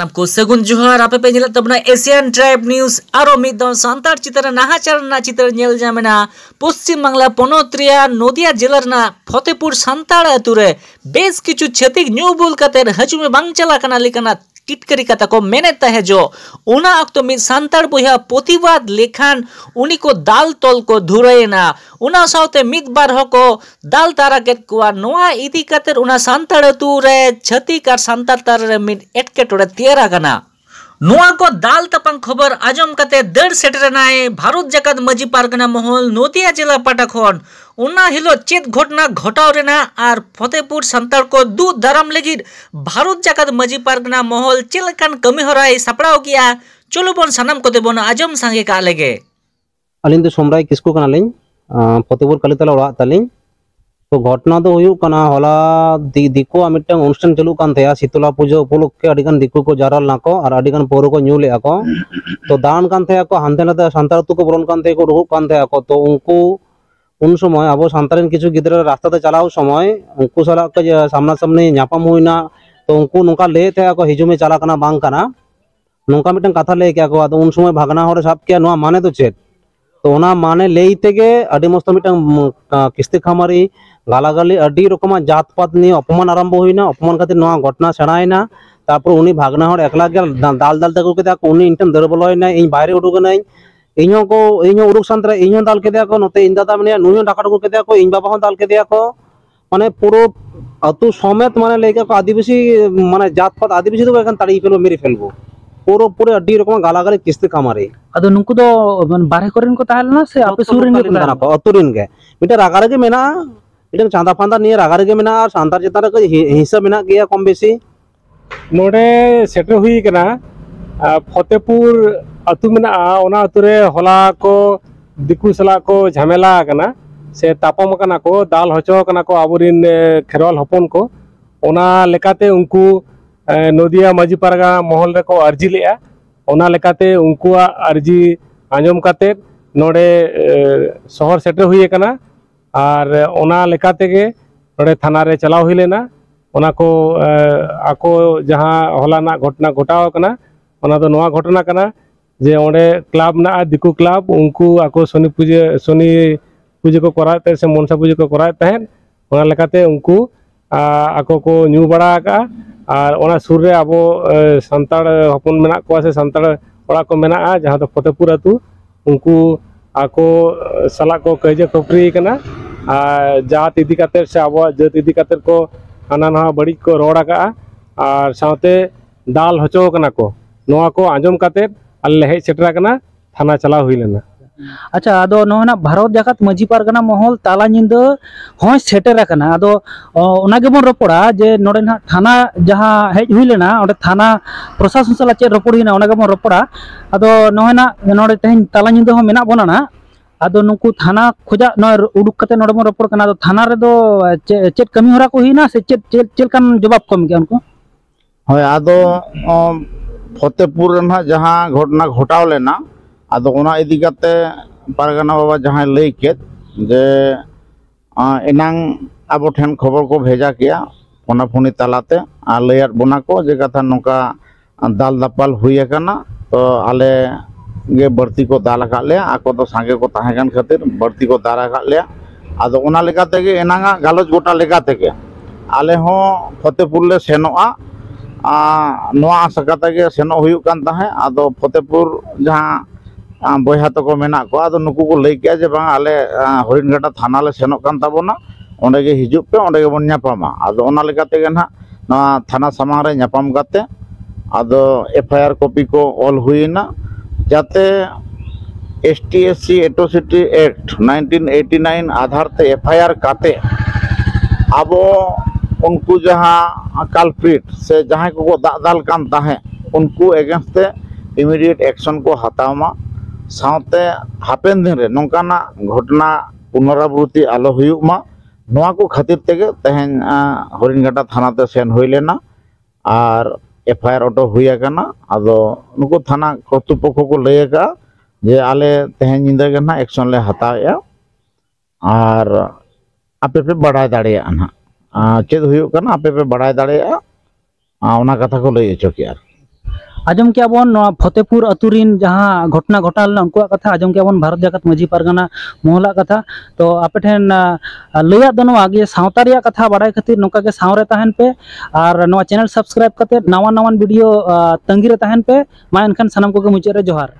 सानाम को सगुन जोहार आपे पे जेला तबना एशियन ट्राइब न्यूज आरो मिद दो सांतार चित्र नाहाचार ना चित्र नेल जामेना पश्चिम बांगला पनत रिया नदिया जिला रना फतेहपुर सांतार अतुरे बेस किछु छतिक न्यू बुल कतेर हजुमे बांग चला कना लिकना टिटकरी कथा को मेने तहे जो उना अक्तो मिद सांतार बोया प्रतिवाद लेखान उनी को दाल तोल को धुरेना उना साउते मिद बार हको दाल तारा केत कुआ नोआ इदी कतेर उना सांतार अतुरे छतिक आर सांतार तार मिद एटकेटोरे तेरा कना नोआ को दाल तपंग खबर आजम कते दर सेटरनाय भारत जगत मजी पारगना महल नदिया जिला पाटाखन उना हिलो चेत घटना घटाव रेना आर फतेहपुर सांतार को दू दाराम लगी भारत जगत मजी पारगना महल चेलकान कमी हराय सापड़ाव किया चलो बन सनम को देबन आजम संगे का लेगे अलिन तो सोमराय किसको कना लें फतेहपुर कलितला ओड़ा तालिं तो घटना तो हुई कना होला दिको मिटन अनुष्ठान चलू कान थया शीतला पूजा उपलक्षे अडिगान दिको को जाराल नाको और अडिगान पौर को न्यू लेआ को तो दान कान थया को हानते नाते सांतार तु को बोलन कान थे को रुहु कान थया को तो उनको उन समय अब सांतारिन किछु गिदरा रास्ता ते चलाव समय उनको सला के सामना सामने न्यापाम हुईना तो उनको नोका ले थया को हिजु में चला कना बांग कना नोका मिटन कथा ले क्या को तो उन समय भागना होरे साब किया नोआ माने तो चेत तो ओना माने लेते के अडी मस्त मिटन किस्ती खामारी गालागाली अडी रकम जात पात नहीं अपमान आरम्भ हुईना अपमान खातिर नोआ घटना सेणायना तारपर उनी भागना होर एकला गेल दाल दाल तक केदा को उनी इंटन दर बोलयना इन बाहरे उडुगनाय इño उडुक सांतरा इño दाल केदा को नते इन दादा मने नुयो डाका डुक केदा को इन बाबा हो दाल केदा को माने पुरो अतु समेत माने लेके को आदिवासी माने जात पात आदिवासी तो एखन ताड़ी फेलो मेरी फेलबो पूरो पूरे अड्डी रकम गालागाली किस्ती कामारे अदो नुकु दो बारे कोरेन को ताहलना से आपे सुरिन के ताना को अतुरिन के मिटे रागारे के मेना मिटे चांदा फांदा निये रागारे के मेना और सांतार चितार को हिस्सा मेना गया कम बेसी नोडे सेटर हुई कना फतेहपुर अतु मेना ओना अतुरे होला को दिकु सला को झमेला कना से तापम कना को दाल हचो कना को आबुरिन खेरवाल हपन को ओना लेकाते उनको नदिया मजी पारगा महल रे को अर्जी लेआ ओना लेकाते उनकुआ अर्जी आंजम काते नोडे शहर सेटर हुई कना और ओना लेकाते के नोडे थाना रे चलाव हुई लेना ओना को आको जहां हलाना घटना घटाव कना ओना तो नोआ घटना कना जे ओंडे क्लब ना दिकु क्लब उनको आको शनि पूजा को कराते से मनसा पूजा को कराते हैं ओना लेकाते उनको आको को न्यू बड़ा का और ओना सुर रे आबो सांतार हपन मेना को से सांतार ओड़ा को मेना जहां तो फतेहपुर अतु उनको आको सला को कजे कपरी कना जात इदी काते से आबो जात इदी काते को हाना ना बड़ी को रोड़ा का और साथे दाल हचो कना को नोआ को आंजम काते अल्ले हे सेटरा कना थाना चला हुई लेना अच्छा अदो नोना भारत जगत मजी पारगना महल ताला निंद होय सेटर कना अदो ओना गेबन रपड़ा जे नोडे ना थाना जहां हेज हुई लेना ओडे थाना प्रशासन सला चे रपड़ हिना ओना गेबन रपड़ा अदो नोना नोडे तेन ताला निंद हो मेना बोना ना अदो नुकु थाना खोजा न उडुक कते नोडे मन रपड़ कना अदो थाना रे दो चेट कमी होरा को हिना से चेट कान जवाब कम के उनको होय अदो फतेहपुर ना जहां घटना घटाव लेना आदो ओना इदी काते पारगाना बाबा जहां लई केत जे एनांग आबो ठेन खबर को भेजा किया फोना फोनी तालाते आ लैयात बोना को जे कथा नोका दाल दापाल हुई कना तो आले गे बर्ती को दाल का ले आको तो सांगे को ताहे कान खातिर बर्ती को दारा का ले आदो ओना लेकाते गे एनांगा गालोज गोटा लेकाते के आले हो फतेहपुर ले सेनोआ नोआ आसकाते के सेनो हुई कान ताहे आदो फतेहपुर जहां बया तक मेना को आदो नुकु को लई के जे बांग आले हरिणघाटा थाना ले सेनोक कान ताबोना ओंडे गे हिजुप पे ओंडे गे बन न्यापामा आदो ओना लेकाते गे ना नोआ थाना सामांग रे न्यापाम काते आदो एफआईआर कॉपी को ऑल हुईना जाते एसटीएससी एट्रोसिटी एक्ट 1989 आधार ते एफआईआर काते आबो उनको जहां कल्प्रिट से जहां को दाल कान ताहे उनको अगेंस्ट इमीडिएट एक्शन को हतावमा साथे हापेन दिन रे नोकाना घटना पुनरावृत्ति आलो हुयुमा नोआ को खातिर तेगे तेहन हरिणघाटा थाना ते सेन हुई लेना और एफआईआर ऑटो हुई कना आदो नुको थाना कर्तृपक्ष को लय का जे आले तेहन निंदा के ना एक्शन ले हताया और आपे पे बढ़ाई दाड़िया ना चेद हुयुक कना आपे पे बढ़ाई दाड़िया ओना कथा को लय चो के आजम के बन फतेहपुर अतुरीन जहाँ घटना घटा लेना उनको कथा आजम के बन भारत जाकत मजी पारगाना मोहला कथा तो आपे ठेन लैया दो आगे सावता रिया कथा बाड़ाय खातिर नोका के सावरे तहन पे और नवा चैनल सब्सक्राइब करते नवा नवा वीडियो तंगी रे तहन पे मा एनखान सनम को मुचाद रे जोहार।